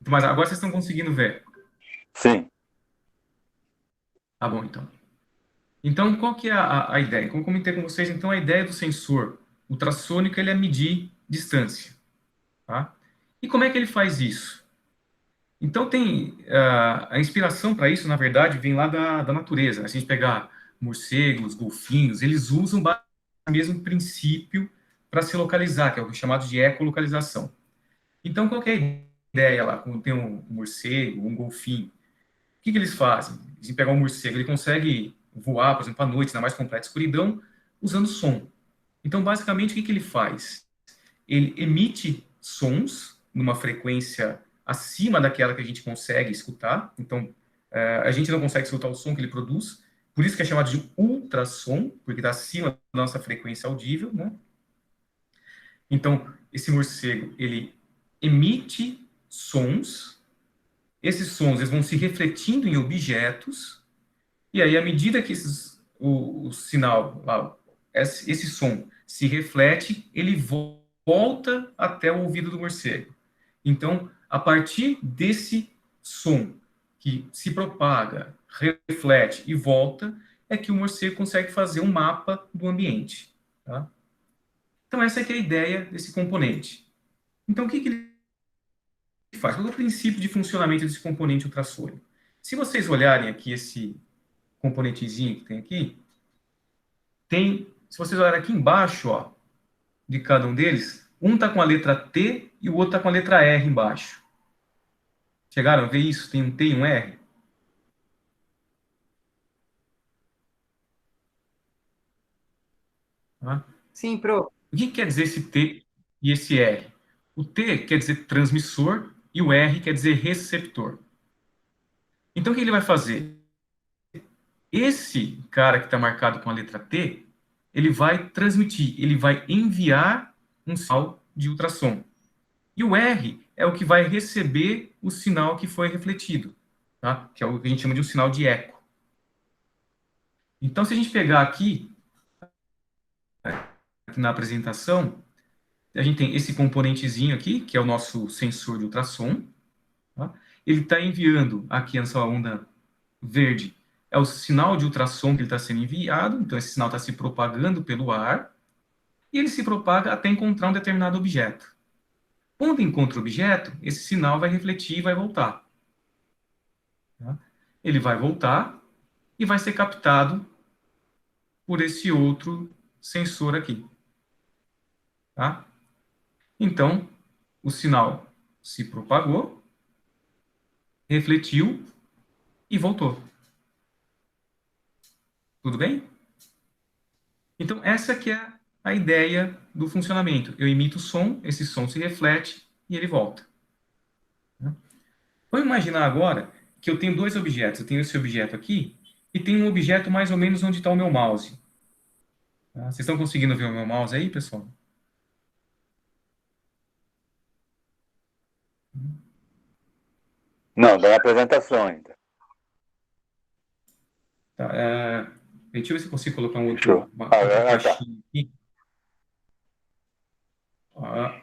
Mas agora vocês estão conseguindo ver. Sim. Tá bom, então. Então, qual que é a ideia? Como eu comentei com vocês, então, a ideia do sensor ultrassônico ele é medir distância. Tá? E como é que ele faz isso? Então, tem a inspiração para isso, na verdade, vem lá da natureza. Se a gente pegar morcegos, golfinhos, eles usam o mesmo princípio para se localizar, que é o chamado de ecolocalização. Então, qual que é a ideia lá? Quando tem um morcego, um golfinho, o que eles fazem? Se pegar um morcego, ele consegue voar, por exemplo, à noite, na mais completa escuridão, usando som. Então, basicamente, o que ele faz? Ele emite sons numa frequência acima daquela que a gente consegue escutar. Então, a gente não consegue escutar o som que ele produz, por isso que é chamado de ultrassom, porque está acima da nossa frequência audível, né? Então, esse morcego, ele emite sons, esses sons eles vão se refletindo em objetos, e aí, à medida que o sinal, esse som se reflete, ele volta até o ouvido do morcego. Então, a partir desse som que se propaga, reflete e volta, é que o morcego consegue fazer um mapa do ambiente. Tá? Então, essa é que é a ideia desse componente. Então, o que ele faz? Qual é o princípio de funcionamento desse componente ultrassônico? Se vocês olharem aqui esse componentezinho que tem aqui, se vocês olharem aqui embaixo, ó, de cada um deles, um está com a letra T e o outro está com a letra R embaixo. Chegaram a ver isso? Tem um T e um R? Tá? Sim, pro. O que quer dizer esse T e esse R? O T quer dizer transmissor e o R quer dizer receptor. Então, o que ele vai fazer? Esse cara que está marcado com a letra T, ele vai transmitir, ele vai enviar um sinal de ultrassom. E o R é o que vai receber o sinal que foi refletido, tá? Que é o que a gente chama de um sinal de eco. Então, se a gente pegar aqui na apresentação, a gente tem esse componentezinho aqui, que é o nosso sensor de ultrassom. Tá? Ele está enviando aqui essa onda verde, é o sinal de ultrassom que ele está sendo enviado, então esse sinal está se propagando pelo ar, e ele se propaga até encontrar um determinado objeto. Quando encontra o objeto, esse sinal vai refletir e vai voltar. Tá? Ele vai voltar e vai ser captado por esse outro sensor aqui. Tá? Então, o sinal se propagou, refletiu e voltou. Tudo bem? Então, essa que é a ideia do funcionamento. Eu emito som, esse som se reflete e ele volta. Vamos imaginar agora que eu tenho dois objetos. Eu tenho esse objeto aqui e tenho um objeto mais ou menos onde está o meu mouse. Tá? Vocês estão conseguindo ver o meu mouse aí, pessoal? Não, da apresentação ainda. Tá, deixa eu ver se eu consigo colocar uma Show. outra Tá. caixinha aqui. Ah,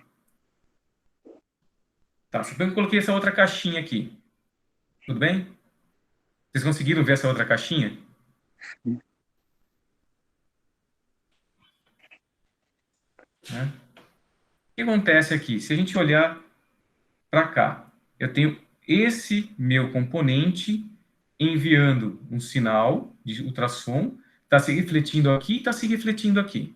tá, suponho que eu coloquei essa outra caixinha aqui. Tudo bem? Vocês conseguiram ver essa outra caixinha? Né? O que acontece aqui? Se a gente olhar para cá, eu tenho esse meu componente enviando um sinal de ultrassom, está se refletindo aqui e está se refletindo aqui.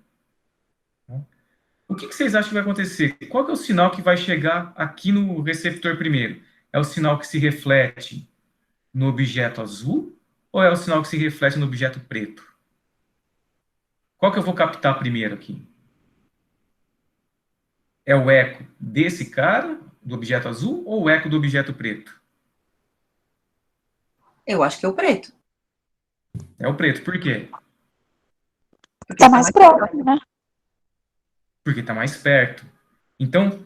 O que vocês acham que vai acontecer? Qual que é o sinal que vai chegar aqui no receptor primeiro? É o sinal que se reflete no objeto azul ou é o sinal que se reflete no objeto preto? Qual que eu vou captar primeiro aqui? É o eco desse cara, do objeto azul, ou o eco do objeto preto? Eu acho que é o preto. É o preto. Por quê? Porque Tá mais próximo, né? Porque está mais perto. Então,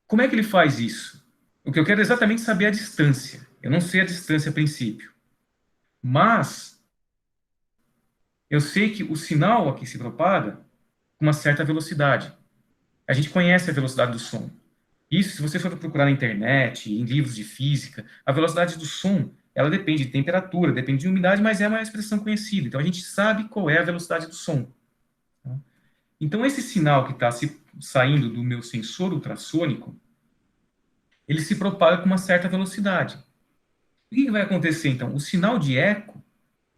como é que ele faz isso? O que eu quero é exatamente saber a distância. Eu não sei a distância a princípio. Mas, eu sei que o sinal aqui se propaga com uma certa velocidade. A gente conhece a velocidade do som. Isso, se você for procurar na internet, em livros de física, a velocidade do som, ela depende de temperatura, depende de umidade, mas é uma expressão conhecida. Então, a gente sabe qual é a velocidade do som. Tá? Então, esse sinal que está saindo do meu sensor ultrassônico, ele se propaga com uma certa velocidade. O que vai acontecer, então? O sinal de eco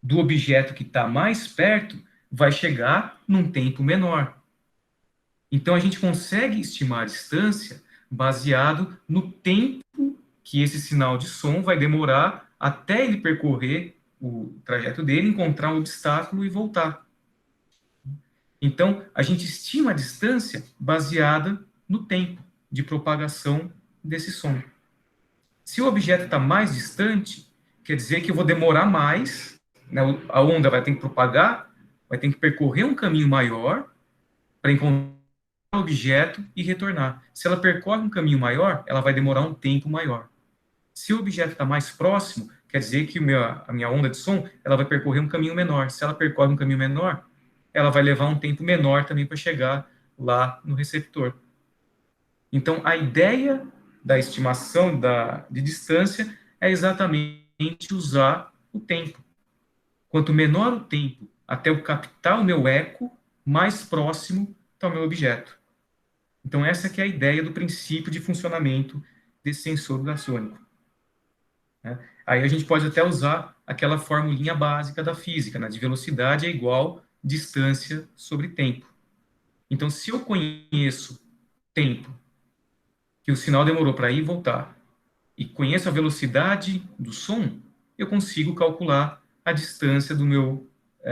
do objeto que está mais perto vai chegar num tempo menor. Então, a gente consegue estimar a distância baseado no tempo que esse sinal de som vai demorar até ele percorrer o trajeto dele, encontrar um obstáculo e voltar. Então, a gente estima a distância baseada no tempo de propagação desse som. Se o objeto está mais distante, quer dizer que eu vou demorar mais, né? A onda vai ter que propagar, vai ter que percorrer um caminho maior para encontrar o objeto e retornar. Se ela percorre um caminho maior, ela vai demorar um tempo maior. Se o objeto está mais próximo, quer dizer que a minha onda de som ela vai percorrer um caminho menor. Se ela percorre um caminho menor, ela vai levar um tempo menor também para chegar lá no receptor. Então, a ideia da estimação de distância é exatamente usar o tempo. Quanto menor o tempo até eu captar o meu eco, mais próximo está o meu objeto. Então, essa que é a ideia do princípio de funcionamento desse sensor ultrassônico. Aí a gente pode até usar aquela formulinha básica da física, né? De velocidade é igual distância sobre tempo. Então, se eu conheço tempo, que o sinal demorou para ir e voltar, e conheço a velocidade do som, eu consigo calcular a distância do meu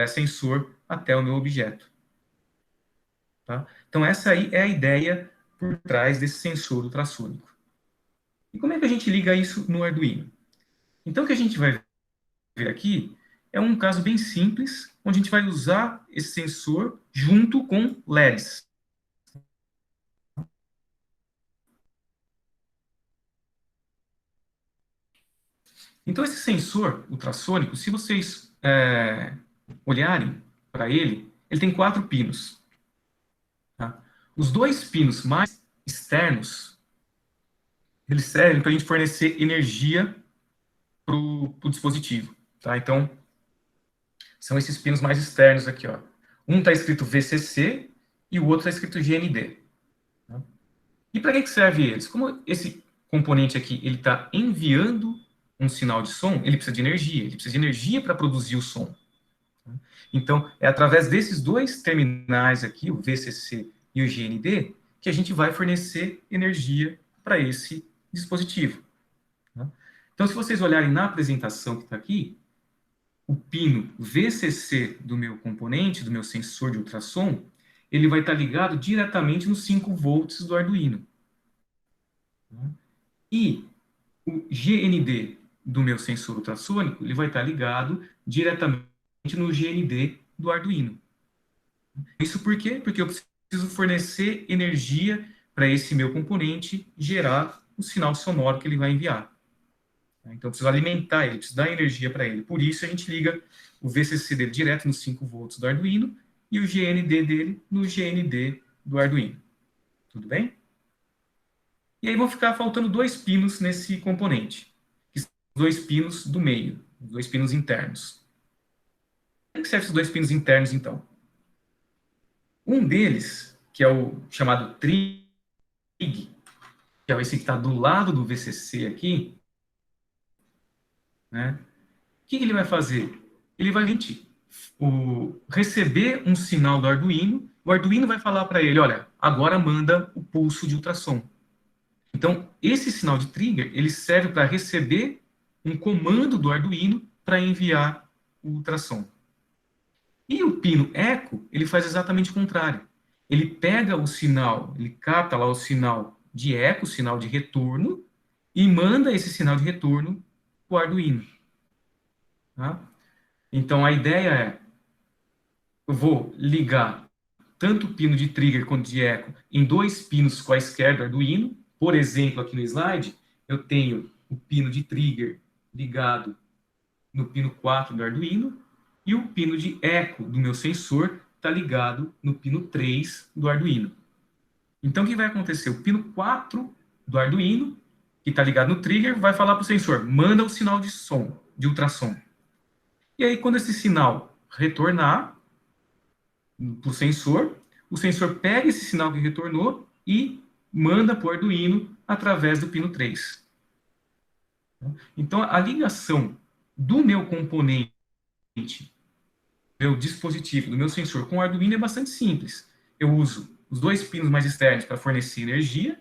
sensor até o meu objeto. Tá? Então, essa aí é a ideia por trás desse sensor ultrassônico. E como é que a gente liga isso no Arduino? Então, o que a gente vai ver aqui é um caso bem simples, onde a gente vai usar esse sensor junto com LEDs. Então, esse sensor ultrassônico, se vocês olharem para ele, ele tem 4 pinos. Tá? Os 2 pinos mais externos, eles servem para a gente fornecer energia para o dispositivo. Tá? Então, são esses pinos mais externos aqui. Ó. Um está escrito VCC e o outro está escrito GND. Tá? E para que serve eles? Como esse componente aqui ele está enviando um sinal de som, ele precisa de energia. Ele precisa de energia para produzir o som. Então, é através desses 2 terminais aqui, o VCC e o GND, que a gente vai fornecer energia para esse dispositivo. Então, se vocês olharem na apresentação que está aqui, o pino VCC do meu componente, do meu sensor de ultrassom, ele vai estar ligado diretamente nos 5 volts do Arduino. E o GND do meu sensor ultrassônico, ele vai estar ligado diretamente no GND do Arduino. Isso por quê? Porque eu preciso fornecer energia para esse meu componente gerar o sinal sonoro que ele vai enviar. Então, eu preciso alimentar ele, preciso dar energia para ele. Por isso, a gente liga o VCC dele direto nos 5 volts do Arduino e o GND dele no GND do Arduino. Tudo bem? E aí vão ficar faltando 2 pinos nesse componente, que são os 2 pinos do meio, os 2 pinos internos. Para que servem esses 2 pinos internos, então? Um deles, que é o chamado trig, que é esse que está do lado do VCC aqui, né? O que ele vai fazer? Ele vai receber um sinal do Arduino, o Arduino vai falar para ele, olha, agora manda o pulso de ultrassom. Então, esse sinal de trigger, ele serve para receber um comando do Arduino para enviar o ultrassom. E o pino eco, ele faz exatamente o contrário. Ele pega o sinal, ele capta lá o sinal de eco, o sinal de retorno, e manda esse sinal de retorno para o Arduino. Tá? Então, a ideia é, eu vou ligar tanto o pino de trigger quanto de eco em 2 pinos quaisquer do Arduino. Por exemplo, aqui no slide, eu tenho o pino de trigger ligado no pino 4 do Arduino e o pino de eco do meu sensor está ligado no pino 3 do Arduino. Então, o que vai acontecer? O pino 4 do Arduino, que está ligado no trigger, vai falar para o sensor, manda o sinal de som, de ultrassom. E aí, quando esse sinal retornar para o sensor pega esse sinal que retornou e manda para o Arduino através do pino 3. Então, a ligação do meu componente, meu dispositivo, do meu sensor com o Arduino é bastante simples. Eu uso os 2 pinos mais externos para fornecer energia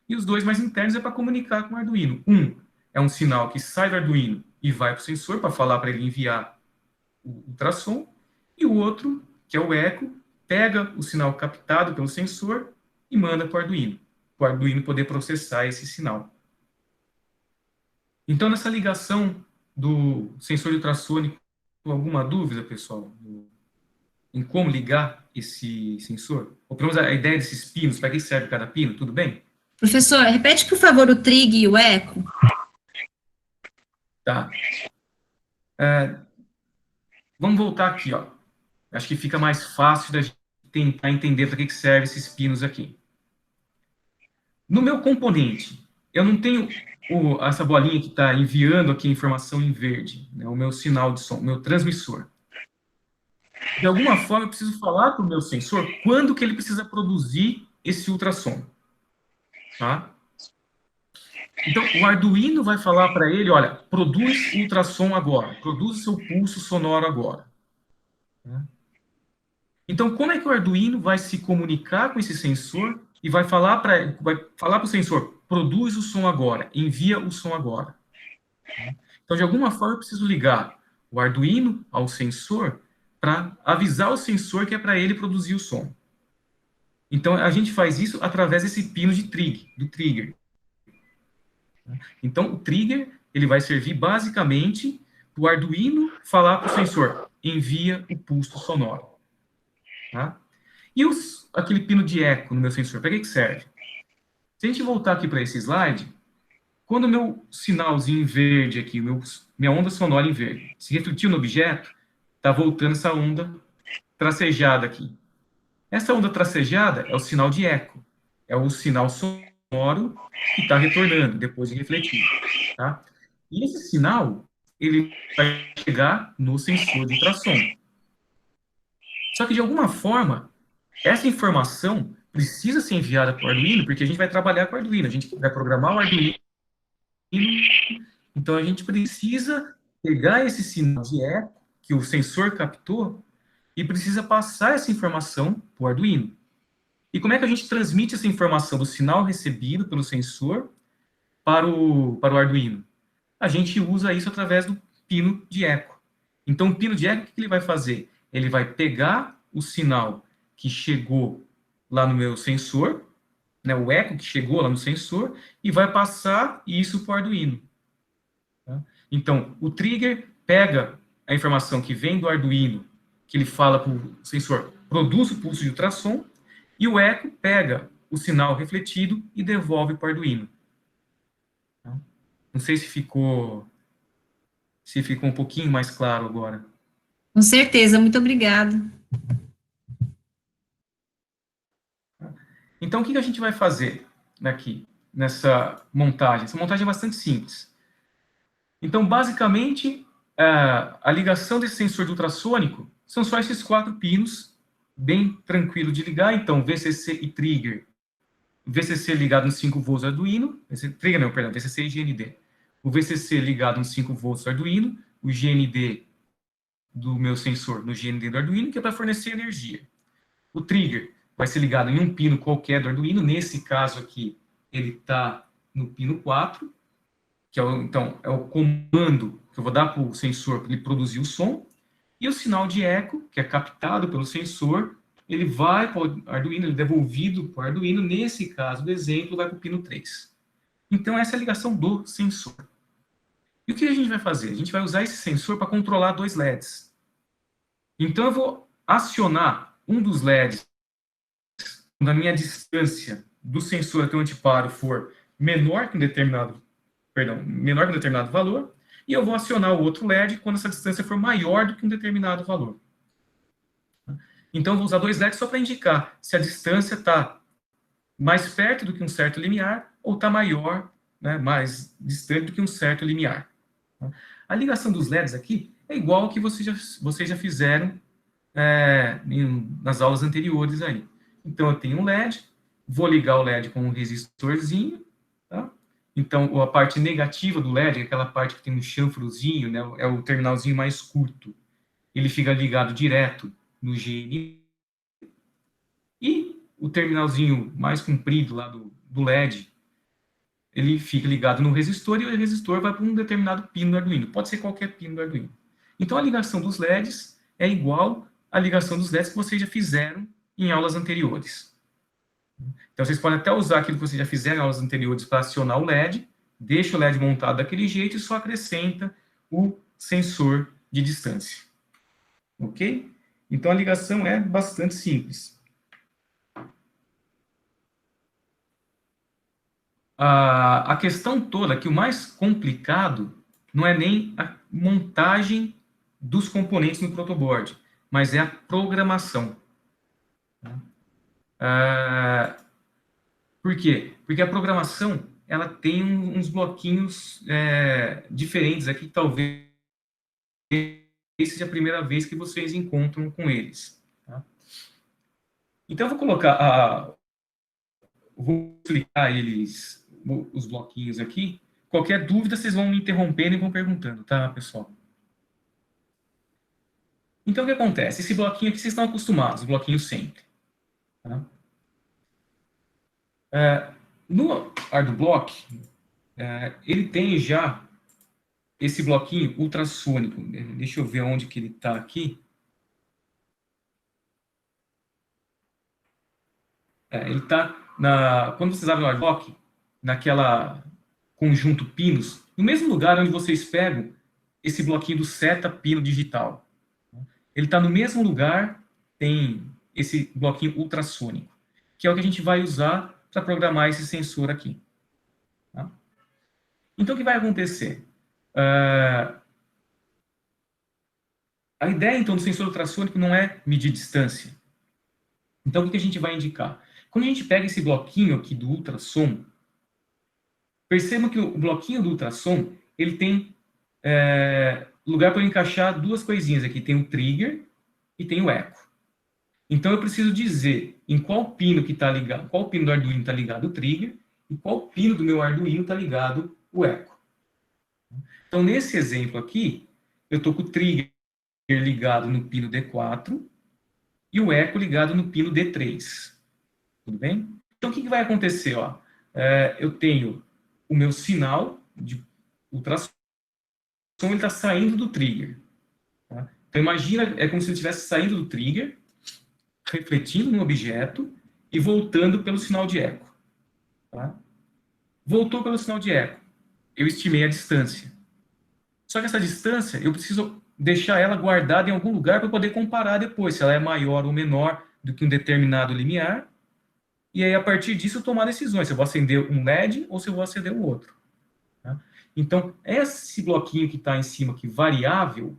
e os 2 mais internos é para comunicar com o Arduino. Um é um sinal que sai do Arduino e vai para o sensor para falar para ele enviar o ultrassom, e o outro, que é o eco, pega o sinal captado pelo sensor e manda para o Arduino poder processar esse sinal. Então, nessa ligação do sensor ultrassônico, alguma dúvida, pessoal, em como ligar esse sensor? Ou pelo menos a ideia desses pinos, para que serve cada pino, tudo bem? Professor, repete, por favor, o trig e o eco. Tá. Vamos voltar aqui, ó. Acho que fica mais fácil da gente tentar entender para que servem esses pinos aqui. No meu componente, eu não tenho essa bolinha que está enviando aqui a informação em verde, né, o meu sinal de som, meu transmissor. De alguma forma, eu preciso falar para o meu sensor quando que ele precisa produzir esse ultrassom. Tá? Então, o Arduino vai falar para ele, olha, produz ultrassom agora, produz o seu pulso sonoro agora. Então, como é que o Arduino vai se comunicar com esse sensor e vai falar para o sensor, produz o som agora, envia o som agora. Então, de alguma forma, eu preciso ligar o Arduino ao sensor para avisar o sensor que é para ele produzir o som. Então, a gente faz isso através desse pino de do trigger. Então, o trigger ele vai servir basicamente para o Arduino falar para o sensor, envia o pulso sonoro. Tá? E aquele pino de eco no meu sensor, para que serve? Se a gente voltar aqui para esse slide, quando o meu sinalzinho em verde aqui, minha onda sonora em verde, se refletiu no objeto, está voltando essa onda tracejada aqui. Essa onda tracejada é o sinal de eco, é o sinal sonoro que está retornando depois de refletir. Tá? E esse sinal, ele vai chegar no sensor de ultrassom. Só que, de alguma forma, essa informação precisa ser enviada para o Arduino, porque a gente vai trabalhar com o Arduino, a gente vai programar o Arduino. Então, a gente precisa pegar esse sinal de eco que o sensor captou e precisa passar essa informação para o Arduino. E como é que a gente transmite essa informação do sinal recebido pelo sensor para o Arduino? A gente usa isso através do pino de eco. Então, o pino de eco, o que ele vai fazer? Ele vai pegar o sinal que chegou lá no meu sensor, né, o eco que chegou lá no sensor, e vai passar isso para o Arduino. Tá? Então, o trigger pega a informação que vem do Arduino, que ele fala para o sensor, produz o pulso de ultrassom, e o eco pega o sinal refletido e devolve para o Arduino. Tá? Não sei se ficou um pouquinho mais claro agora. Com certeza, muito obrigada. Então, o que a gente vai fazer aqui, nessa montagem? Essa montagem é bastante simples. Então, basicamente, a ligação desse sensor de ultrassônico são só esses 4 pinos, bem tranquilo de ligar. Então, VCC e trigger. VCC ligado nos 5 volts Arduino. Trigger não, perdão, VCC e GND. O VCC ligado nos 5 volts Arduino. O GND do meu sensor no GND do Arduino, que é para fornecer energia. O trigger vai ser ligado em um pino qualquer do Arduino. Nesse caso aqui, ele está no pino 4, que então, é o comando que eu vou dar para o sensor para ele produzir o som. E o sinal de eco, que é captado pelo sensor, ele vai para o Arduino, ele é devolvido para o Arduino. Nesse caso do exemplo, vai para o pino 3. Então, essa é a ligação do sensor. E o que a gente vai fazer? A gente vai usar esse sensor para controlar 2 LEDs. Então, eu vou acionar um dos LEDs quando a minha distância do sensor até o antiparo for menor que um determinado valor, e eu vou acionar o outro LED quando essa distância for maior do que um determinado valor. Então, eu vou usar 2 LEDs só para indicar se a distância está mais perto do que um certo limiar ou está maior, né, mais distante do que um certo limiar. Tá? A ligação dos LEDs aqui é igual ao que vocês já fizeram nas aulas anteriores aí. Então, eu tenho um LED, vou ligar o LED com um resistorzinho, tá? Então, a parte negativa do LED, aquela parte que tem um chanfrozinho, né, é o terminalzinho mais curto, ele fica ligado direto no GND, e o terminalzinho mais comprido lá do LED, ele fica ligado no resistor, e o resistor vai para um determinado pino do Arduino. Pode ser qualquer pino do Arduino. Então, a ligação dos LEDs é igual à ligação dos LEDs que vocês já fizeram em aulas anteriores. Então, vocês podem até usar aquilo que vocês já fizeram em aulas anteriores para acionar o LED, deixa o LED montado daquele jeito e só acrescenta o sensor de distância. Ok? Então, a ligação é bastante simples. A questão toda, que o mais complicado não é nem a montagem dos componentes no protoboard, mas é a programação. Por quê? Porque a programação, ela tem uns bloquinhos diferentes aqui, que talvez seja a primeira vez que vocês encontram com eles. Tá? Então, eu vou colocar vou explicar os bloquinhos aqui. Qualquer dúvida, vocês vão me interrompendo e vão perguntando, tá, pessoal? Então, o que acontece? Esse bloquinho aqui, vocês estão acostumados, o bloquinho sempre. Tá? No ArduBlock, ele tem já esse bloquinho ultrassônico. Deixa eu ver onde que ele está aqui. Ele está, quando vocês abrem o ArduBlock, naquela conjunto pinos, no mesmo lugar onde vocês pegam esse bloquinho do seta pino digital. Ele está no mesmo lugar, tem esse bloquinho ultrassônico, que é o que a gente vai usar para programar esse sensor aqui. Tá? Então, o que vai acontecer? A ideia, então, do sensor ultrassônico não é medir distância. Então, o que a gente vai indicar? Quando a gente pega esse bloquinho aqui do ultrassom, percebam que o bloquinho do ultrassom, ele tem lugar para encaixar duas coisinhas aqui. Tem o trigger e tem o eco. Então, eu preciso dizer em qual pino que está ligado, qual pino do Arduino está ligado o trigger e qual pino do meu Arduino está ligado o eco. Então, nesse exemplo aqui, eu estou com o trigger ligado no pino D4 e o eco ligado no pino D3. Tudo bem? Então, o que vai acontecer? Ó? Eu tenho o meu sinal de ultrassom, ele está saindo do trigger. Tá? Então, imagina, é como se ele estivesse saindo do trigger, refletindo no objeto e voltando pelo sinal de eco. Tá? Voltou pelo sinal de eco. Eu estimei a distância. Só que essa distância, eu preciso deixar ela guardada em algum lugar para poder comparar depois, se ela é maior ou menor do que um determinado limiar. E aí, a partir disso, eu tomar decisões, se eu vou acender um LED ou se eu vou acender o outro. Tá? Então, esse bloquinho que está em cima aqui, variável,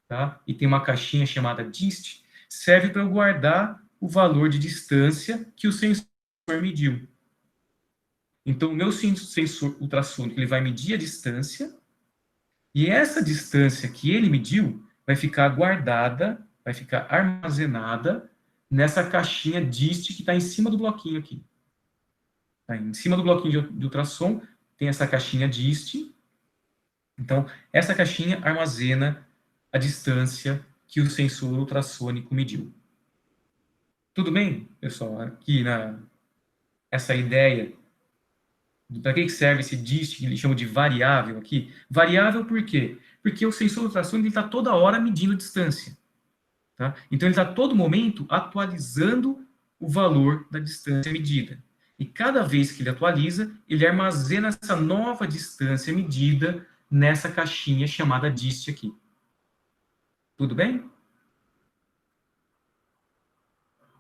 tá? E tem uma caixinha chamada dist, serve para eu guardar o valor de distância que o sensor mediu. Então, o meu sensor ultrassônico ele vai medir a distância, e essa distância que ele mediu vai ficar guardada, vai ficar armazenada nessa caixinha dist que está em cima do bloquinho aqui. Tá? Em cima do bloquinho de ultrassom tem essa caixinha dist. Então, essa caixinha armazena a distância que o sensor ultrassônico mediu. Tudo bem, pessoal? Aqui, essa ideia, para que serve esse dist, que eles chamam de variável aqui? Variável por quê? Porque o sensor ultrassônico está toda hora medindo distância. Tá? Então, ele está a todo momento atualizando o valor da distância medida. E cada vez que ele atualiza, ele armazena essa nova distância medida nessa caixinha chamada dist aqui. Tudo bem?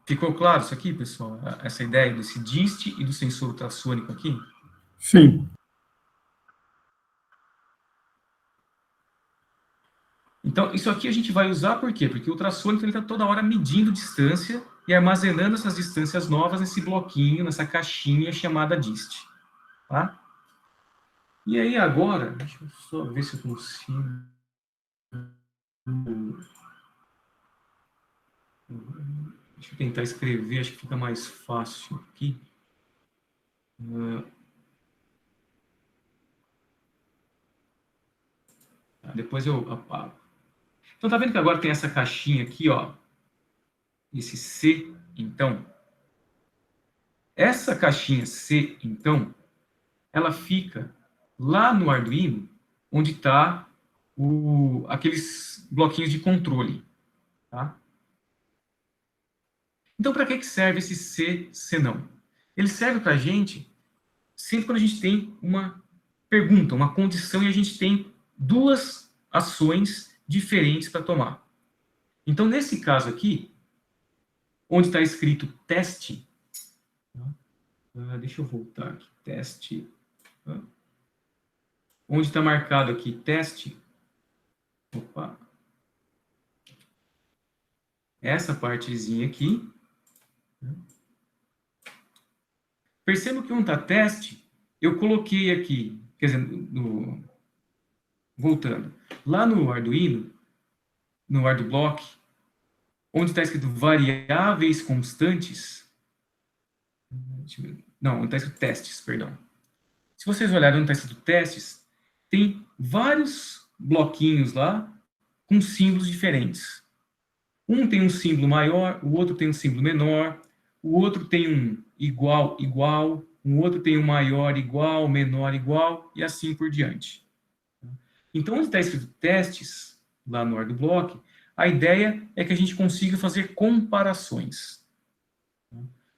Ficou claro isso aqui, pessoal? Essa ideia desse dist e do sensor ultrassônico aqui? Sim. Então, isso aqui a gente vai usar por quê? Porque o ultrassônico está toda hora medindo distância e armazenando essas distâncias novas nesse bloquinho, nessa caixinha chamada dist. tá? E aí agora, deixa eu só ver se eu consigo. Deixa eu tentar escrever, acho que fica mais fácil aqui. Depois eu apago. Então, tá vendo que agora tem essa caixinha aqui, ó? Esse C, então. Essa caixinha C, então, ela fica lá no Arduino, onde está aqueles bloquinhos de controle, tá? Então, para que serve esse C, C não? Ele serve para a gente sempre quando a gente tem uma pergunta, uma condição, e a gente tem duas ações diferentes para tomar. Então, nesse caso aqui, onde está escrito teste, deixa eu voltar aqui, teste, onde está marcado aqui teste, opa, essa partezinha aqui, perceba que onde está teste, eu coloquei aqui, quer dizer, voltando, lá no Arduino, no ArduBlock, onde está escrito variáveis constantes, não, onde está escrito testes, perdão. Se vocês olharem onde está escrito testes, tem vários bloquinhos lá com símbolos diferentes. Um tem um símbolo maior, o outro tem um símbolo menor, o outro tem um igual, igual, o outro tem um maior, igual, menor, igual, e assim por diante. Então, onde está escrito testes, lá no ArduBlock, a ideia é que a gente consiga fazer comparações.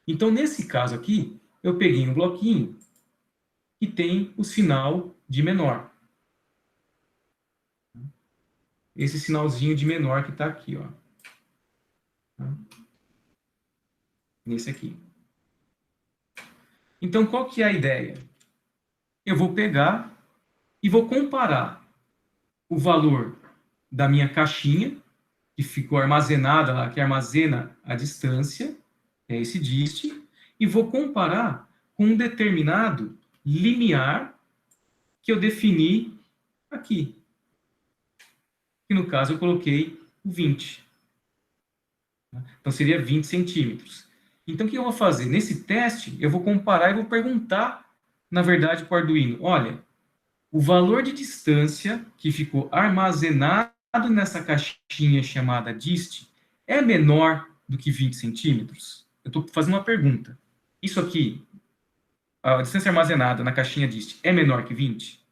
Então, nesse caso aqui, eu peguei um bloquinho que tem o sinal de menor. Esse sinalzinho de menor que está aqui, ó. Nesse aqui. Então, qual que é a ideia? Eu vou pegar e vou comparar o valor da minha caixinha, que ficou armazenada lá, que armazena a distância, é esse dist, e vou comparar com um determinado limiar que eu defini aqui. Que no caso eu coloquei o 20. Então seria 20 centímetros. Então o que eu vou fazer? Nesse teste, eu vou comparar e vou perguntar, na verdade, para o Arduino, olha, o valor de distância que ficou armazenado nessa caixinha chamada dist é menor do que 20 centímetros? Eu estou fazendo uma pergunta. Isso aqui, a distância armazenada na caixinha dist é menor que 20?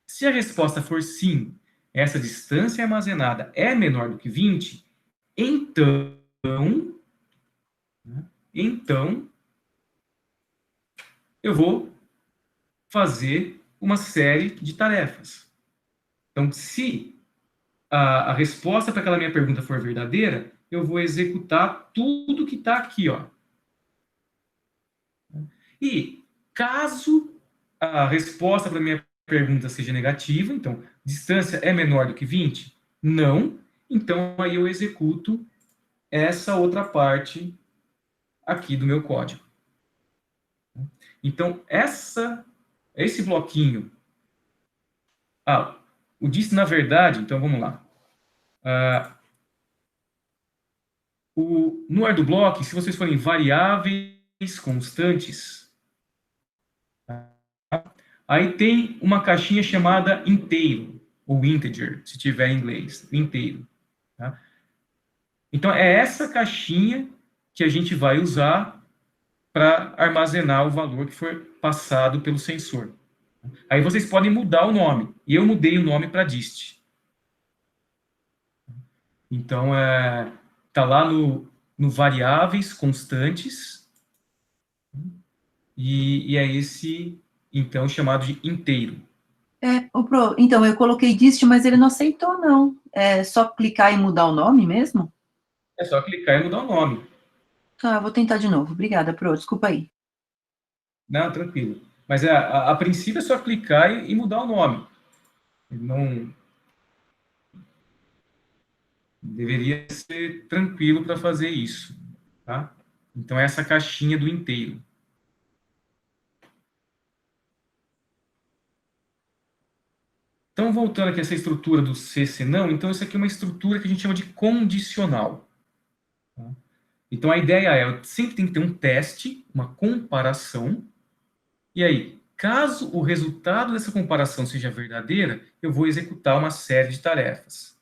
Se a resposta for sim, essa distância armazenada é menor do que 20, então eu vou fazer uma série de tarefas. Então, se a resposta para aquela minha pergunta for verdadeira, eu vou executar tudo que está aqui, ó. E caso a resposta para a minha pergunta seja negativa, então, distância é menor do que 20? Não. Então, aí eu executo essa outra parte aqui do meu código. Então, esse bloquinho... o dist, na verdade, então vamos lá. No ArduBlock, se vocês forem variáveis constantes, aí tem uma caixinha chamada inteiro, ou integer, se tiver em inglês, inteiro. Tá? Então, é essa caixinha que a gente vai usar para armazenar o valor que for passado pelo sensor. Aí vocês podem mudar o nome. E eu mudei o nome para dist. Então, está lá no variáveis constantes. E é esse, então, chamado de inteiro. Então, eu coloquei dist, mas ele não aceitou, não. É só clicar e mudar o nome mesmo? É só clicar e mudar o nome. Tá, vou tentar de novo. Obrigada, Pro. Desculpa aí. Não, tranquilo. Mas a princípio é só clicar e mudar o nome. Não deveria ser tranquilo para fazer isso, tá? Então, essa caixinha do inteiro. Então, voltando aqui a essa estrutura do se, senão, então isso aqui é uma estrutura que a gente chama de condicional. Tá? Então, a ideia é, eu sempre tem que ter um teste, uma comparação, e aí, caso o resultado dessa comparação seja verdadeira, eu vou executar uma série de tarefas.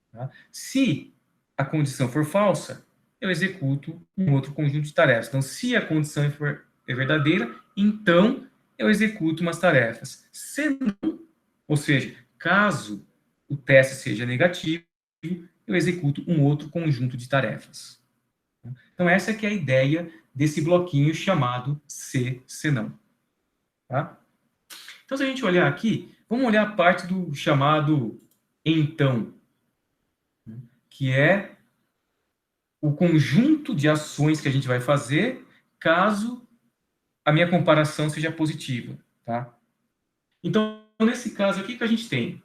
Tá? Se a condição for falsa, eu executo um outro conjunto de tarefas. Então, se a condição é verdadeira, então eu executo umas tarefas. Se não, ou seja, caso o teste seja negativo, eu executo um outro conjunto de tarefas. Então, essa que é a ideia desse bloquinho chamado se, senão. Tá? Então, se a gente olhar aqui, vamos olhar a parte do chamado então, que é o conjunto de ações que a gente vai fazer caso a minha comparação seja positiva. Tá? Então, nesse caso aqui, o que a gente tem?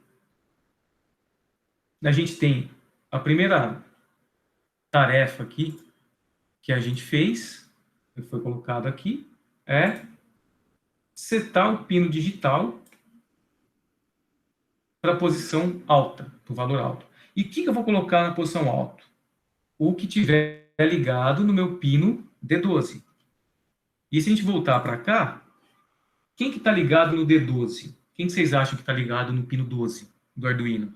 A gente tem a primeira tarefa aqui que a gente fez, que foi colocado aqui, é setar o pino digital para a posição alta, para o valor alto. E o que eu vou colocar na posição alta? O que tiver ligado no meu pino D12. E se a gente voltar para cá, quem que está ligado no D12? Quem que vocês acham que está ligado no pino 12 do Arduino?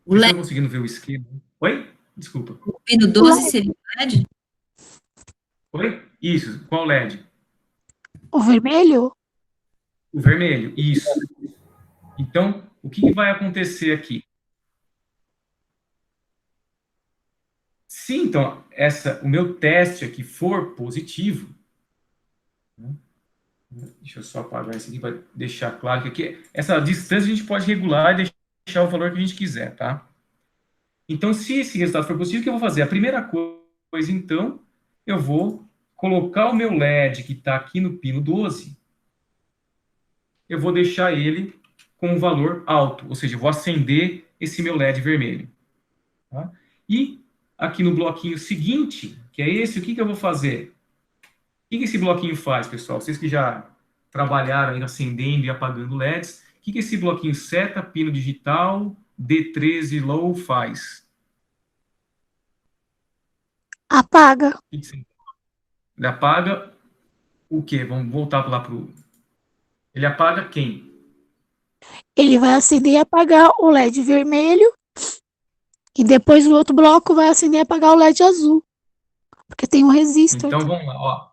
O Vocês LED, estão conseguindo ver o esquema? Oi? Desculpa. o pino 12 seria o LED? Oi? Isso. Qual LED? O vermelho? O vermelho. Isso. Então, o que vai acontecer aqui? Se, então, o meu teste aqui for positivo, né? Deixa eu só apagar isso aqui para deixar claro que aqui, essa distância a gente pode regular e deixar o valor que a gente quiser, tá? Então, se esse resultado for positivo, o que eu vou fazer? A primeira coisa, então, eu vou colocar o meu LED que está aqui no pino 12, eu vou deixar ele com um valor alto, ou seja, eu vou acender esse meu LED vermelho. Tá? E aqui no bloquinho seguinte, que é esse, o que eu vou fazer? O que esse bloquinho faz, pessoal? Vocês que já trabalharam aí acendendo e apagando LEDs, o que esse bloquinho seta, pino digital, D13 low faz? Apaga. Ele apaga o quê? Vamos voltar lá para o... Ele apaga quem? Ele vai acender e apagar o LED vermelho. E depois o outro bloco vai acender e apagar o LED azul. Porque tem um resistor. Então, vamos lá, ó.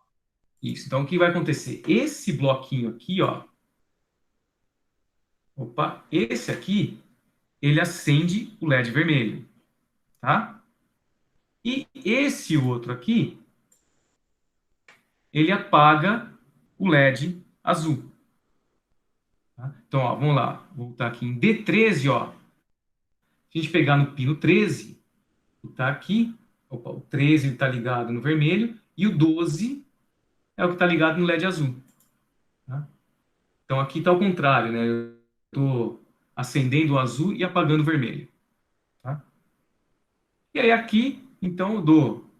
Isso. Então, o que vai acontecer? Esse bloquinho aqui, ó. Opa, esse aqui, ele acende o LED vermelho, tá? E esse outro aqui, ele apaga o LED azul. Tá? Então, ó, vamos lá, voltar aqui em D13, ó. Se a gente pegar no pino 13, que tá aqui, opa, o 13 está ligado no vermelho, e o 12 é o que está ligado no LED azul. Tá? Então, aqui está ao contrário, né? Eu estou acendendo o azul e apagando o vermelho. Tá? E aí aqui, então, eu dou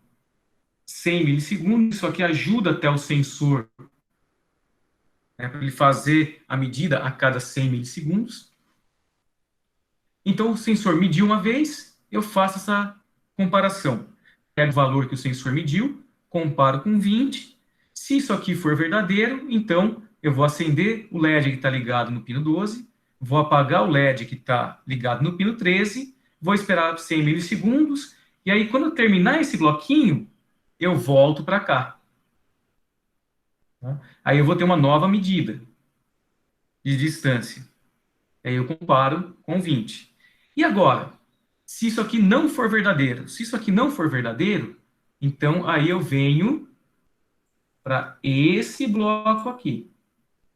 100 milissegundos, isso aqui ajuda até o sensor, né, para ele fazer a medida a cada 100 milissegundos. Então, o sensor mediu uma vez, eu faço essa comparação. Pego o valor que o sensor mediu, comparo com 20. Se isso aqui for verdadeiro, então eu vou acender o LED que está ligado no pino 12, vou apagar o LED que está ligado no pino 13, vou esperar 100 milissegundos, e aí quando eu terminar esse bloquinho, eu volto para cá. Aí eu vou ter uma nova medida de distância. Aí eu comparo com 20. E agora, se isso aqui não for verdadeiro? Se isso aqui não for verdadeiro, então aí eu venho para esse bloco aqui.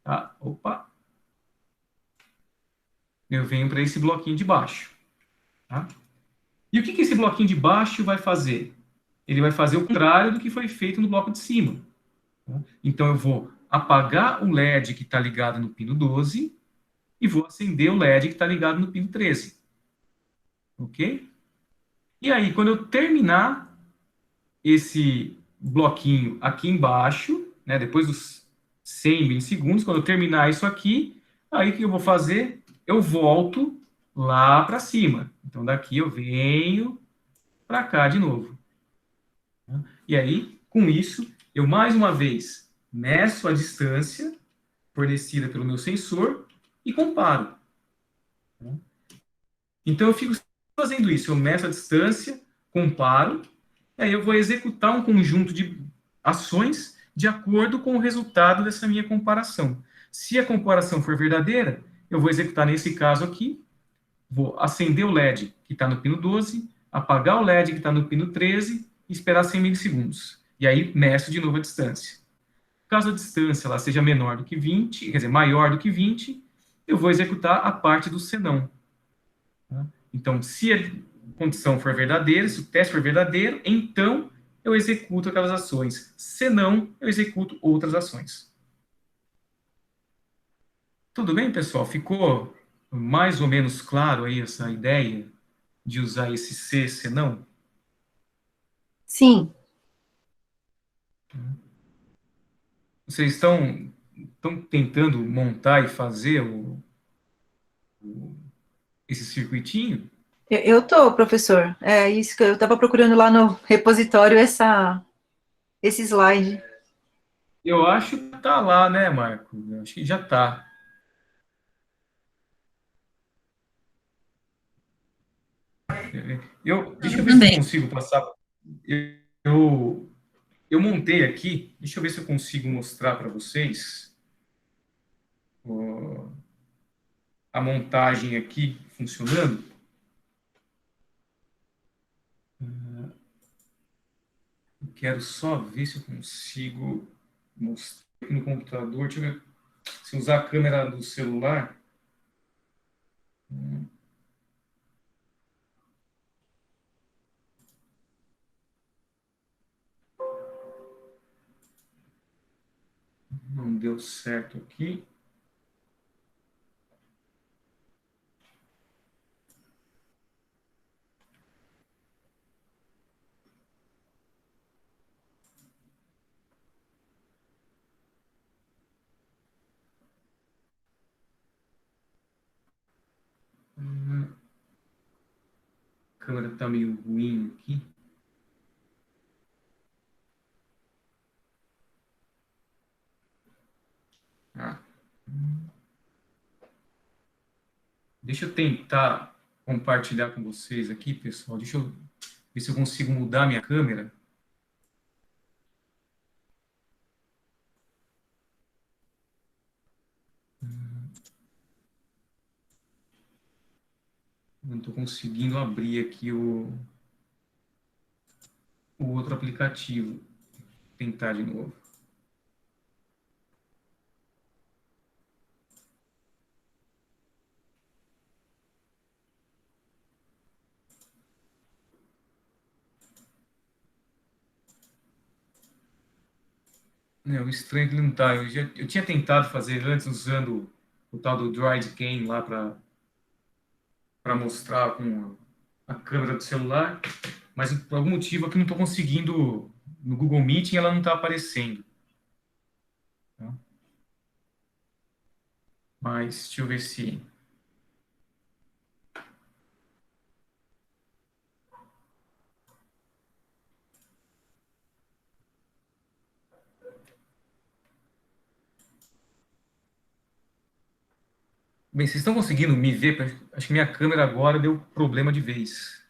Tá? Opa! Eu venho para esse bloquinho de baixo. Tá? E o que esse bloquinho de baixo vai fazer? Ele vai fazer o contrário do que foi feito no bloco de cima. Tá? Então eu vou apagar o LED que está ligado no pino 12 e vou acender o LED que está ligado no pino 13. Ok? E aí, quando eu terminar esse bloquinho aqui embaixo, né, depois dos 100 milissegundos, quando eu terminar isso aqui, aí o que eu vou fazer? Eu volto lá para cima. Então, daqui eu venho para cá de novo. E aí, com isso, eu mais uma vez meço a distância fornecida pelo meu sensor e comparo. Então, eu fico fazendo isso. Eu meço a distância, comparo, e aí eu vou executar um conjunto de ações de acordo com o resultado dessa minha comparação. Se a comparação for verdadeira, eu vou executar nesse caso aqui, vou acender o LED que está no pino 12, apagar o LED que está no pino 13 e esperar 100 milissegundos. E aí, meço de novo a distância. Caso a distância ela seja menor do que 20, quer dizer, maior do que 20, eu vou executar a parte do senão. Então, se a condição for verdadeira, se o teste for verdadeiro, então eu executo aquelas ações. Se não, eu executo outras ações. Tudo bem, pessoal? Ficou mais ou menos claro aí essa ideia de usar esse se não? Sim. Vocês estão tentando montar e fazer esse circuitinho? Eu tô, professor. É isso que eu estava procurando lá no repositório, esse slide. Eu acho que tá lá, né, Marco? Eu acho que já tá. Deixa eu ver se eu Também. consigo passar. Eu, eu montei aqui, deixa eu ver se eu consigo mostrar para vocês a montagem aqui funcionando. Eu quero só ver se eu consigo mostrar aqui no computador. Deixa eu ver se usar a câmera do celular. Não deu certo aqui. A câmera está meio ruim aqui. Ah. Deixa eu tentar compartilhar com vocês aqui, pessoal. Deixa eu ver se eu consigo mudar minha câmera. Não estou conseguindo abrir aqui o outro aplicativo. Vou tentar de novo. É, o estranho é que ele não está. Eu tinha tentado fazer antes usando o tal do Droid lá para mostrar com a câmera do celular, mas por algum motivo aqui não estou conseguindo. No Google Meeting ela não está aparecendo. Tá? Mas deixa eu ver se. Bem, vocês estão conseguindo me ver? Acho que minha câmera agora deu problema de vez.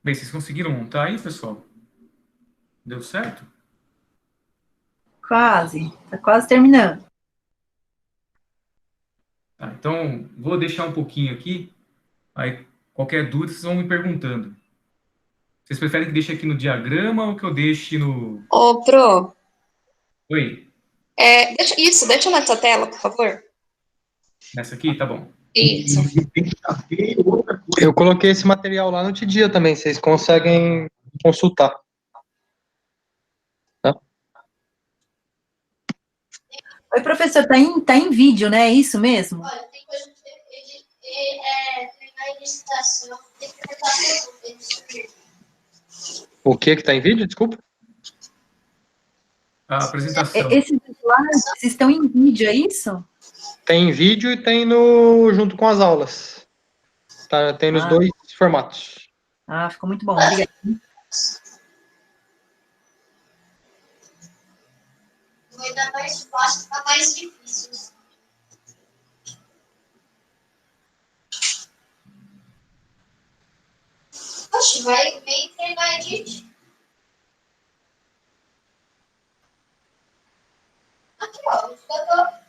Bem, vocês conseguiram montar aí, pessoal? Deu certo? Quase. Tá quase terminando. Tá, então, vou deixar um pouquinho aqui. Aí, qualquer dúvida, vocês vão me perguntando. Vocês preferem que deixe aqui no diagrama ou que eu deixe no... Ô, Pro, Oi, Deixa nessa tela, por favor. nessa aqui? Tá bom. Isso. Eu coloquei esse material lá no Tidia também, vocês conseguem consultar. Tá? Oi, professor, tá em vídeo, né? É isso mesmo? Olha, tem coisa treinar licitação, tem que preparar O que está em vídeo? Desculpa. A apresentação. Esses slides estão em vídeo, é isso? Tem em vídeo e tem no junto com as aulas. Tá, tem nos dois formatos. Ah, ficou muito bom, obrigada. Vai dar mais fácil, ficar mais difícil. Oxe, vem treinar edit. Aqui, ó, no jogador.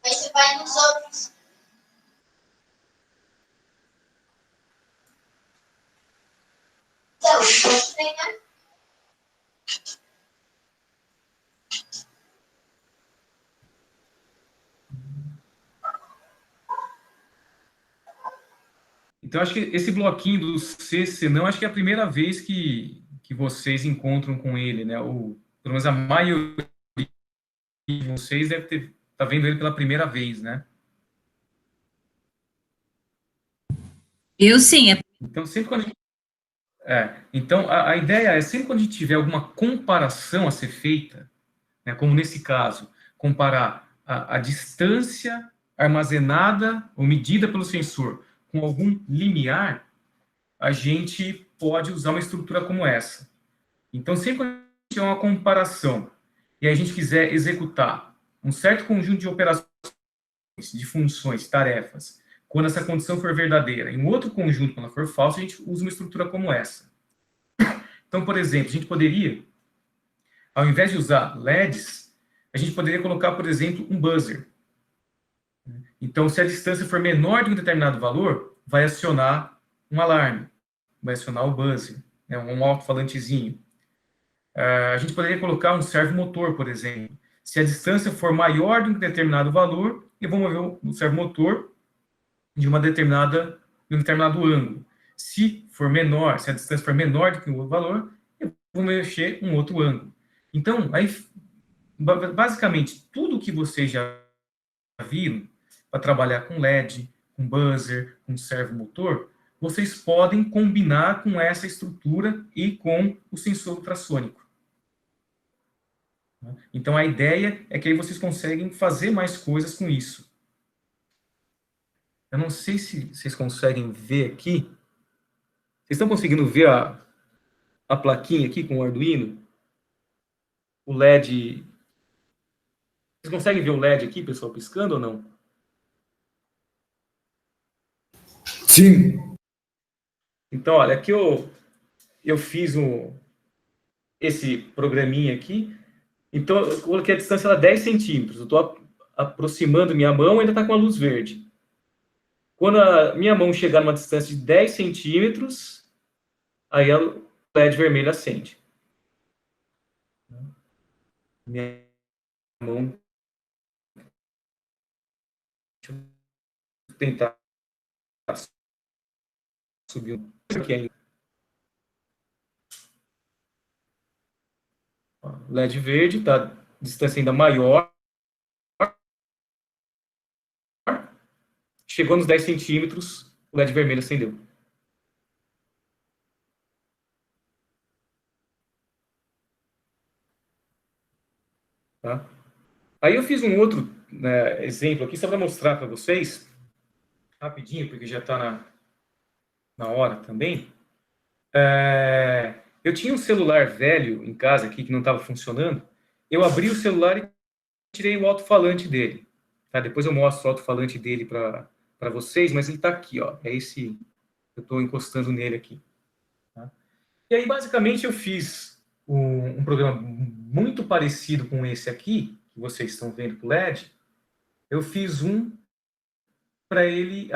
Aí você vai nos outros. Então, eu posso treinar. Então, acho que esse bloquinho do CC, não, acho que é a primeira vez que vocês encontram com ele, né? Ou, pelo menos a maioria de vocês deve tá vendo ele pela primeira vez, né? Eu sim, Então, sempre quando a gente... então, a ideia é, sempre quando a gente tiver alguma comparação a ser feita, né, como nesse caso, comparar a distância armazenada ou medida pelo sensor com algum limiar, a gente pode usar uma estrutura como essa. Então, sempre quando a gente tiver uma comparação e a gente quiser executar um certo conjunto de operações, de funções, tarefas, quando essa condição for verdadeira, e um outro conjunto, quando ela for falsa, a gente usa uma estrutura como essa. Então, por exemplo, a gente poderia, ao invés de usar LEDs, a gente poderia colocar, por exemplo, um buzzer. Então, se a distância for menor de um determinado valor, vai acionar um alarme, vai acionar o buzzer, né, um alto-falantezinho. A gente poderia colocar um servomotor, por exemplo. Se a distância for maior de um determinado valor, eu vou mover o servomotor de um determinado ângulo. Se for menor, se a distância for menor do que o valor, eu vou mexer um outro ângulo. Então, aí, basicamente, tudo que vocês já viram para trabalhar com LED, com buzzer, com servomotor, vocês podem combinar com essa estrutura e com o sensor ultrassônico. Então, a ideia é que aí vocês conseguem fazer mais coisas com isso. Eu não sei se vocês conseguem ver aqui. Vocês estão conseguindo ver a plaquinha aqui com o Arduino? O LED... Vocês conseguem ver o LED aqui, pessoal, piscando ou não? Sim. Então, olha, aqui eu fiz esse programinha aqui. Então, eu coloquei a distância lá 10 centímetros. Eu estou aproximando minha mão, ainda está com a luz verde. Quando a minha mão chegar numa distância de 10 centímetros, aí o LED vermelho acende. Minha mão... Deixa eu tentar subir aqui ainda. LED verde, tá? Distância ainda maior. Chegou nos 10 centímetros, o LED vermelho acendeu. Tá? Aí eu fiz um outro, né, exemplo aqui, só para mostrar para vocês, rapidinho, porque já está na hora também. Eu tinha um celular velho em casa aqui que não estava funcionando. Eu abri o celular e tirei o alto-falante dele. Tá? Depois eu mostro o alto-falante dele para vocês, mas ele está aqui, ó. É esse, eu estou encostando nele aqui. Tá? E aí, basicamente, eu fiz um programa muito parecido com esse aqui, que vocês estão vendo com o LED. Eu fiz um para ele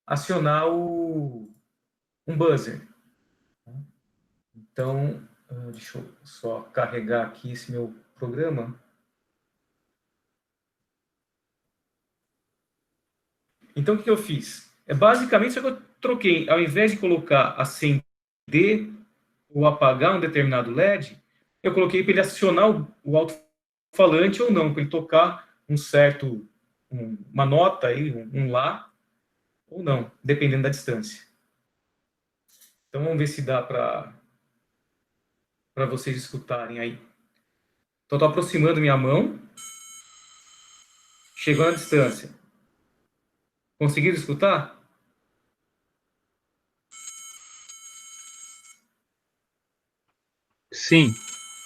acionar um buzzer. Então, Deixa eu só carregar aqui esse meu programa. Então, o que eu fiz? Basicamente, só que eu troquei, ao invés de colocar acender ou apagar um determinado LED, eu coloquei para ele acionar o alto-falante ou não, para ele tocar uma nota aí, um Lá, ou não, dependendo da distância. Então, vamos ver se dá para vocês escutarem aí. Então, estou aproximando minha mão, chegou na distância. Conseguiram escutar? Sim.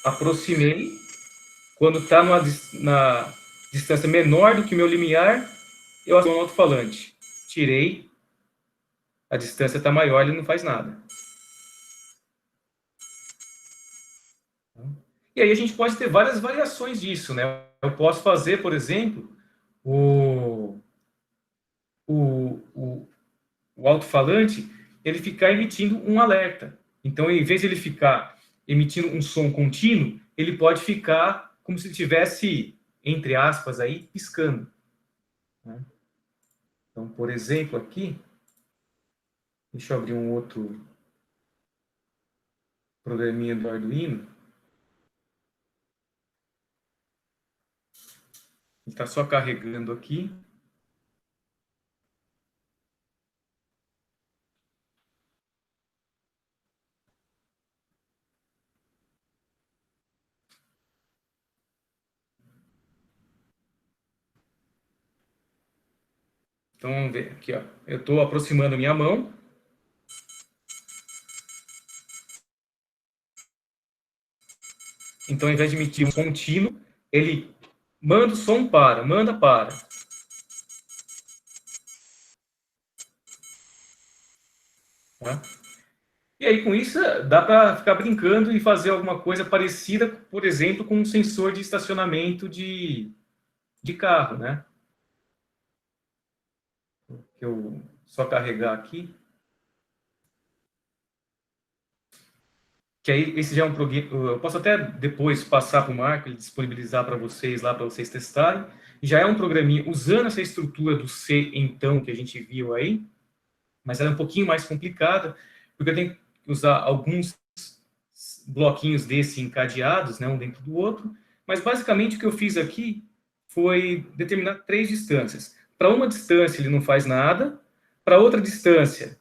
Aproximei. Quando está na distância menor do que o meu limiar, eu aciono o alto-falante. Tirei. A distância está maior, ele não faz nada. E aí a gente pode ter várias variações disso, né? Eu posso fazer, por exemplo, o alto-falante, ele ficar emitindo um alerta. Então, em vez de ele ficar emitindo um som contínuo, ele pode ficar como se estivesse, entre aspas, aí, piscando. Né? Então, por exemplo, aqui, deixa eu abrir um outro programinha do Arduino. Ele está só carregando aqui. Então, vamos ver aqui, ó. Eu estou aproximando minha mão. Então, ao invés de emitir um contínuo, ele manda o som para. Tá? E aí, com isso, dá para ficar brincando e fazer alguma coisa parecida, por exemplo, com um sensor de estacionamento de carro, né? Eu só carregar aqui. Que aí, esse já é um programa. Eu posso até depois passar para o Marco, ele disponibilizar para vocês lá, para vocês testarem. Já é um programinha usando essa estrutura do C, então, que a gente viu aí, mas ela é um pouquinho mais complicada, porque eu tenho que usar alguns bloquinhos desse encadeados, né, um dentro do outro, mas basicamente o que eu fiz aqui foi determinar 3 distâncias. Para uma distância ele não faz nada, para outra distância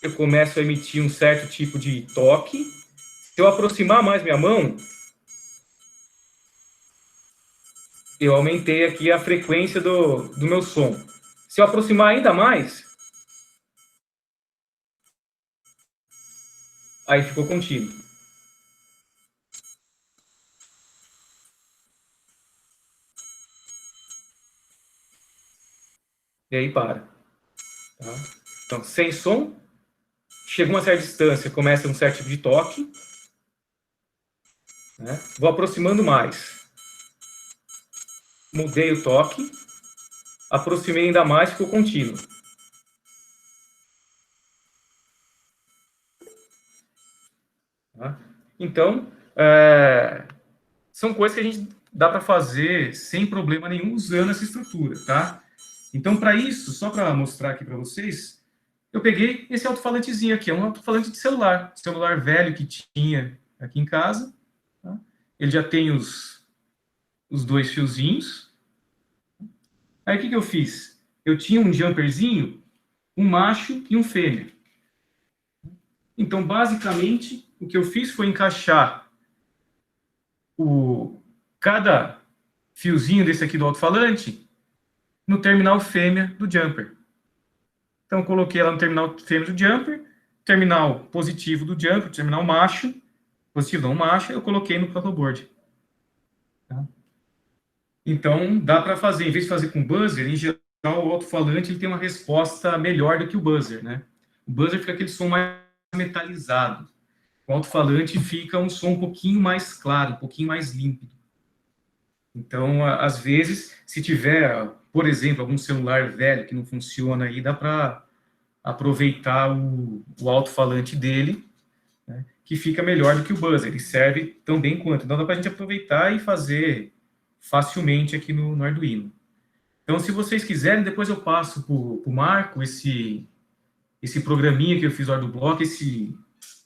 eu começo a emitir um certo tipo de toque. Se eu aproximar mais minha mão, eu aumentei aqui a frequência do meu som. Se eu aproximar ainda mais, aí ficou contínuo. E aí para. Tá? Então, sem som, chega uma certa distância, começa um certo tipo de toque. Né? Vou aproximando mais. Mudei o toque. Aproximei ainda mais, ficou contínuo. Tá? Então, são coisas que a gente dá para fazer sem problema nenhum usando essa estrutura, tá? Então, para isso, só para mostrar aqui para vocês, eu peguei esse alto-falantezinho aqui, é um alto-falante de celular velho que tinha aqui em casa. Tá? Ele já tem os 2 fiozinhos. Aí, o que eu fiz? Eu tinha um jumperzinho, um macho e um fêmea. Então, basicamente, o que eu fiz foi encaixar cada fiozinho desse aqui do alto-falante no terminal fêmea do jumper. Então, eu coloquei ela no terminal fêmea do jumper, terminal positivo do jumper, terminal macho, positivo não, macho, eu coloquei no protoboard. Tá? Então, dá para fazer, em vez de fazer com buzzer, em geral, o alto-falante ele tem uma resposta melhor do que o buzzer, né? O buzzer fica aquele som mais metalizado. O alto-falante fica um som um pouquinho mais claro, um pouquinho mais límpido. Então, às vezes, se tiver, por exemplo, algum celular velho que não funciona aí, dá para aproveitar o alto-falante dele né, que fica melhor do que o buzzer, ele serve tão bem quanto. Então dá para a gente aproveitar e fazer facilmente aqui no Arduino. Então, se vocês quiserem, depois eu passo para o Marco esse programinha que eu fiz no ArduBlock,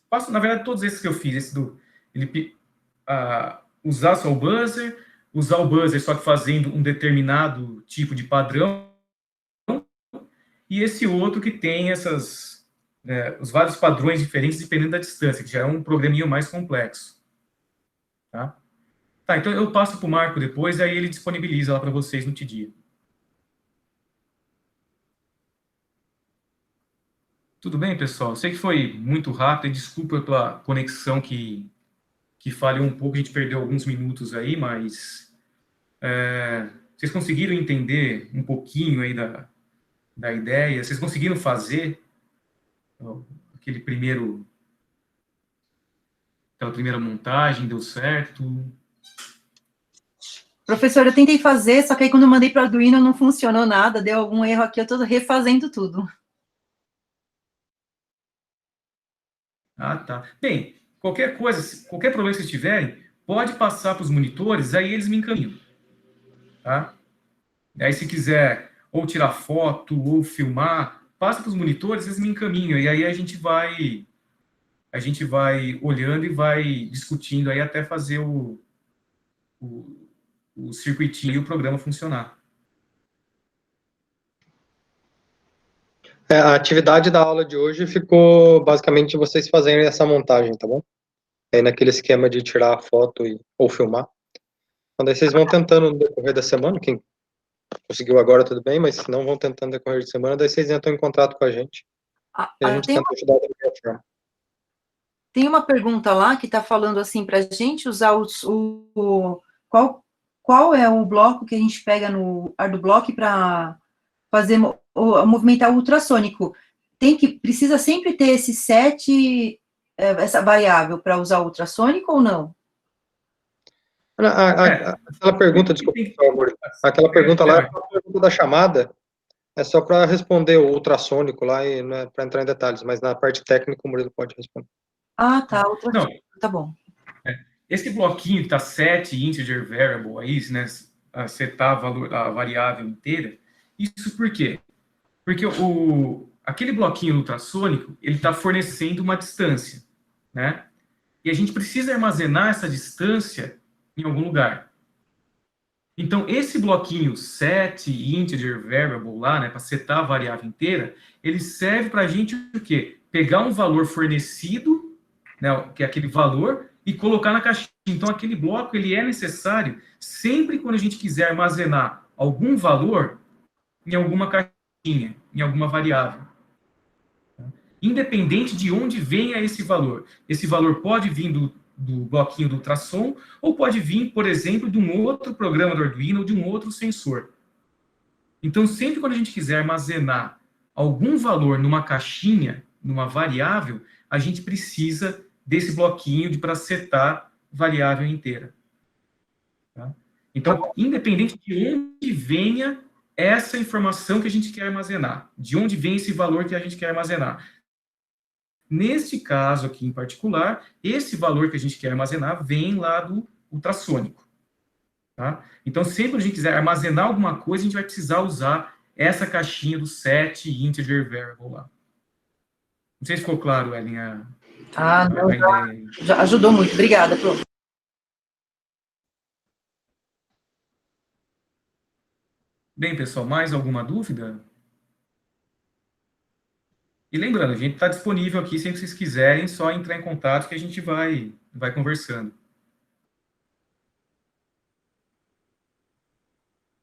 passo, na verdade, todos esses que eu fiz, usar só o buzzer, usar o buzzer só que fazendo um determinado tipo de padrão, e esse outro que tem os vários padrões diferentes dependendo da distância, que já é um programinha mais complexo. Tá, então eu passo para o Marco depois, aí ele disponibiliza lá para vocês no TDIA. Tudo bem, pessoal? Sei que foi muito rápido, desculpa pela conexão que falhou um pouco, a gente perdeu alguns minutos aí, mas vocês conseguiram entender um pouquinho aí da ideia? Vocês conseguiram fazer aquela primeira montagem? Deu certo? Professor, eu tentei fazer, só que aí quando eu mandei para o Arduino não funcionou nada, deu algum erro aqui, eu estou refazendo tudo. Ah, tá. Bem, qualquer coisa, qualquer problema que vocês tiverem, pode passar para os monitores, aí eles me encaminham. Tá? Aí se quiser ou tirar foto ou filmar, passa para os monitores, eles me encaminham, e aí a gente vai olhando e vai discutindo aí até fazer o circuitinho e o programa funcionar. A atividade da aula de hoje ficou basicamente vocês fazerem essa montagem, tá bom? Aí naquele esquema de tirar a foto ou filmar. Então daí vocês vão tentando no decorrer da semana, quem conseguiu agora tudo bem, mas se não vão tentando no decorrer da semana, daí vocês entram em contato com a gente. E a gente tenta ajudar da melhor forma. Tem uma pergunta lá que está falando assim, para a gente usar qual é o bloco que a gente pega no ArduBlock para fazer movimentar o ultrassônico? Precisa sempre ter esse set, essa variável para usar o ultrassônico ou não? Aquela pergunta, desculpa, por favor, aquela pergunta lá é a pergunta da chamada, é só para responder o ultrassônico lá, e não é para entrar em detalhes, mas na parte técnica o Murilo pode responder. Ah, tá, ultrassônico, tá bom. Esse bloquinho que está set integer variable aí, né, setar a variável inteira, isso por quê? Porque aquele bloquinho ultrassônico, ele está fornecendo uma distância, né? E a gente precisa armazenar essa distância em algum lugar. Então, esse bloquinho set integer variable lá, né, para setar a variável inteira, ele serve para a gente o quê? Pegar um valor fornecido, né, que é aquele valor, e colocar na caixinha. Então, aquele bloco, ele é necessário sempre quando a gente quiser armazenar algum valor em alguma caixinha, em alguma variável. Independente de onde venha esse valor. Esse valor pode vir do bloquinho do ultrassom, ou pode vir, por exemplo, de um outro programa do Arduino ou de um outro sensor. Então, sempre quando a gente quiser armazenar algum valor numa caixinha, numa variável, a gente precisa desse bloquinho para setar variável inteira. Tá? Então, independente de onde venha essa informação que a gente quer armazenar, de onde vem esse valor que a gente quer armazenar. Neste caso aqui em particular, esse valor que a gente quer armazenar vem lá do ultrassônico. Tá? Então, sempre que a gente quiser armazenar alguma coisa, a gente vai precisar usar essa caixinha do set integer variable lá. Não sei se ficou claro, Ellen, já ajudou muito. Obrigada, Pro. Bem, pessoal, mais alguma dúvida? E lembrando, a gente está disponível aqui, sempre que vocês quiserem, só entrar em contato que a gente vai conversando.